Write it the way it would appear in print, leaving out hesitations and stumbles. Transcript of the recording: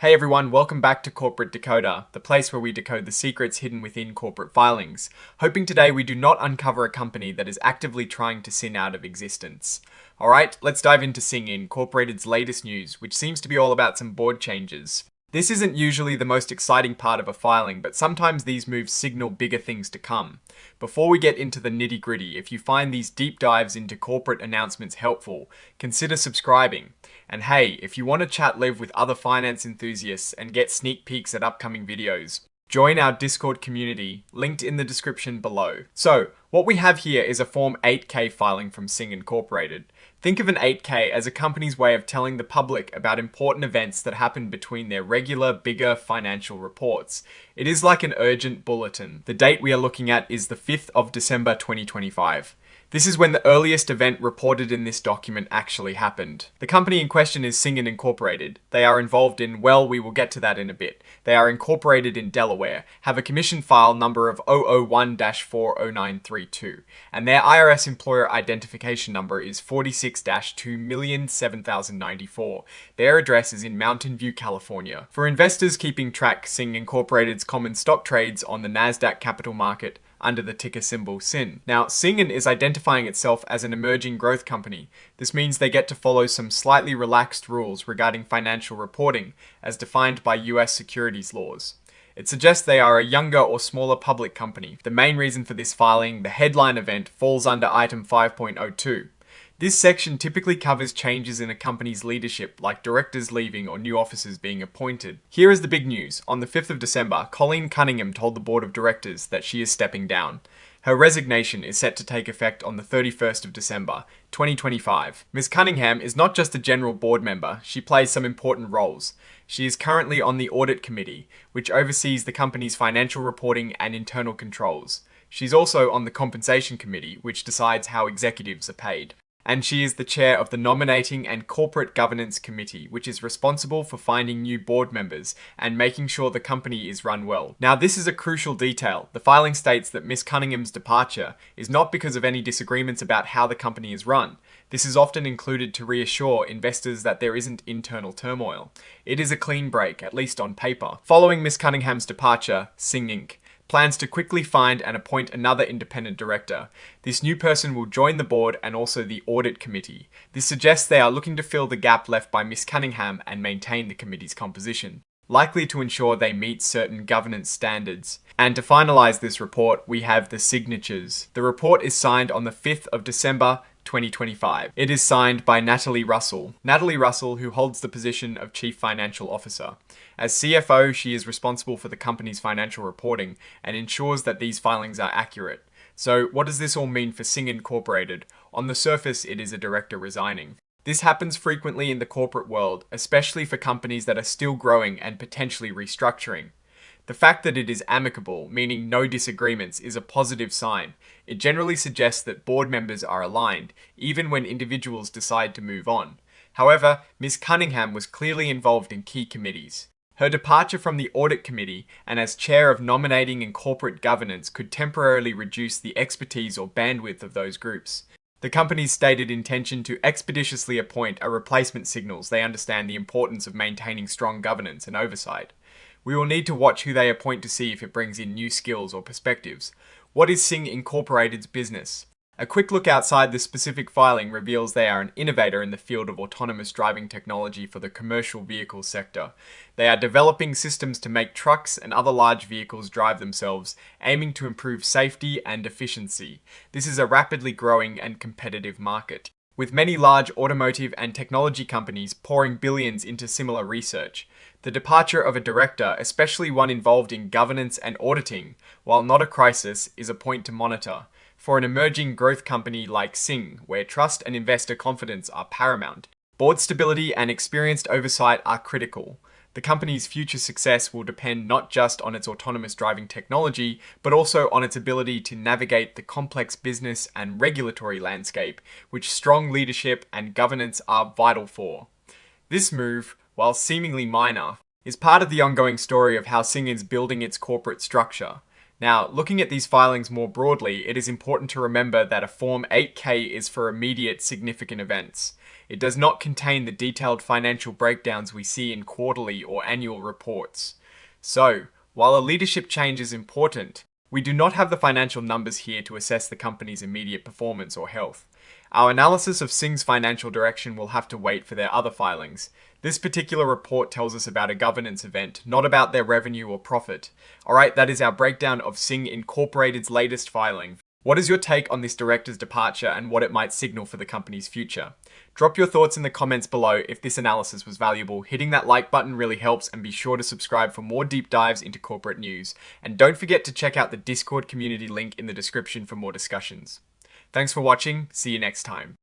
Hey everyone, welcome back to Corporate Decoder, the place where we decode the secrets hidden within corporate filings. Hoping today we do not uncover a company that is actively trying to sin out of existence. Alright, let's dive into Cyngn Incorporated's latest news, which seems to be all about some board changes. This isn't usually the most exciting part of a filing, but sometimes these moves signal bigger things to come. Before we get into the nitty-gritty, if you find these deep dives into corporate announcements helpful, consider subscribing. And hey, if you want to chat live with other finance enthusiasts and get sneak peeks at upcoming videos, join our Discord community, linked in the description below. So, what we have here is a Form 8K filing from Cyngn Incorporated. Think of an 8K as a company's way of telling the public about important events that happen between their regular, bigger financial reports. It is like an urgent bulletin. The date we are looking at is the 5th of December 2025. This is when the earliest event reported in this document actually happened. The company in question is Cyngn Incorporated. They are involved in, well, we will get to that in a bit. They are incorporated in Delaware, have a commission file number of 001-40932, and their IRS employer identification number is 46-2,007,094. Their address is in Mountain View, California. For investors keeping track, Cyngn Incorporated's common stock trades on the NASDAQ capital market under the ticker symbol CYN. Now, Cyngn is identifying itself as an emerging growth company. This means they get to follow some slightly relaxed rules regarding financial reporting, as defined by US securities laws. It suggests they are a younger or smaller public company. The main reason for this filing, the headline event, falls under item 5.02. This section typically covers changes in a company's leadership, like directors leaving or new officers being appointed. Here is the big news. On the 5th of December, Colleen Cunningham told the board of directors that she is stepping down. Her resignation is set to take effect on the 31st of December, 2025. Ms. Cunningham is not just a general board member, she plays some important roles. She is currently on the Audit Committee, which oversees the company's financial reporting and internal controls. She's also on the Compensation Committee, which decides how executives are paid. And she is the chair of the Nominating and Corporate Governance Committee, which is responsible for finding new board members and making sure the company is run well. Now, this is a crucial detail. The filing states that Ms. Cunningham's departure is not because of any disagreements about how the company is run. This is often included to reassure investors that there isn't internal turmoil. It is a clean break, at least on paper. Following Ms. Cunningham's departure, Cyngn Inc. plans to quickly find and appoint another independent director. This new person will join the board and also the audit committee. This suggests they are looking to fill the gap left by Ms. Cunningham and maintain the committee's composition, likely to ensure they meet certain governance standards. And to finalize this report, we have the signatures. The report is signed on the 5th of December, 2025. It is signed by Natalie Russell. Natalie Russell, who holds the position of Chief Financial Officer. As CFO, she is responsible for the company's financial reporting and ensures that these filings are accurate. So, what does this all mean for Cyngn Incorporated? On the surface, it is a director resigning. This happens frequently in the corporate world, especially for companies that are still growing and potentially restructuring. The fact that it is amicable, meaning no disagreements, is a positive sign. It generally suggests that board members are aligned, even when individuals decide to move on. However, Ms. Cunningham was clearly involved in key committees. Her departure from the Audit Committee and as chair of Nominating and Corporate Governance could temporarily reduce the expertise or bandwidth of those groups. The company's stated intention to expeditiously appoint a replacement signals they understand the importance of maintaining strong governance and oversight. We will need to watch who they appoint to see if it brings in new skills or perspectives. What is Cyngn Incorporated's business? A quick look outside the specific filing reveals they are an innovator in the field of autonomous driving technology for the commercial vehicle sector. They are developing systems to make trucks and other large vehicles drive themselves, aiming to improve safety and efficiency. This is a rapidly growing and competitive market, with many large automotive and technology companies pouring billions into similar research. The departure of a director, especially one involved in governance and auditing, while not a crisis, is a point to monitor. For an emerging growth company like Cyngn, where trust and investor confidence are paramount, board stability and experienced oversight are critical. The company's future success will depend not just on its autonomous driving technology, but also on its ability to navigate the complex business and regulatory landscape, which strong leadership and governance are vital for. This move, while seemingly minor, is part of the ongoing story of how Cyngn is building its corporate structure. Now, looking at these filings more broadly, it is important to remember that a Form 8K is for immediate significant events. It does not contain the detailed financial breakdowns we see in quarterly or annual reports. So, while a leadership change is important, we do not have the financial numbers here to assess the company's immediate performance or health. Our analysis of Cyngn's financial direction will have to wait for their other filings. This particular report tells us about a governance event, not about their revenue or profit. Alright, that is our breakdown of Cyngn Incorporated's latest filing. What is your take on this director's departure and what it might signal for the company's future? Drop your thoughts in the comments below if this analysis was valuable. Hitting that like button really helps, and be sure to subscribe for more deep dives into corporate news. And don't forget to check out the Discord community link in the description for more discussions. Thanks for watching, see you next time.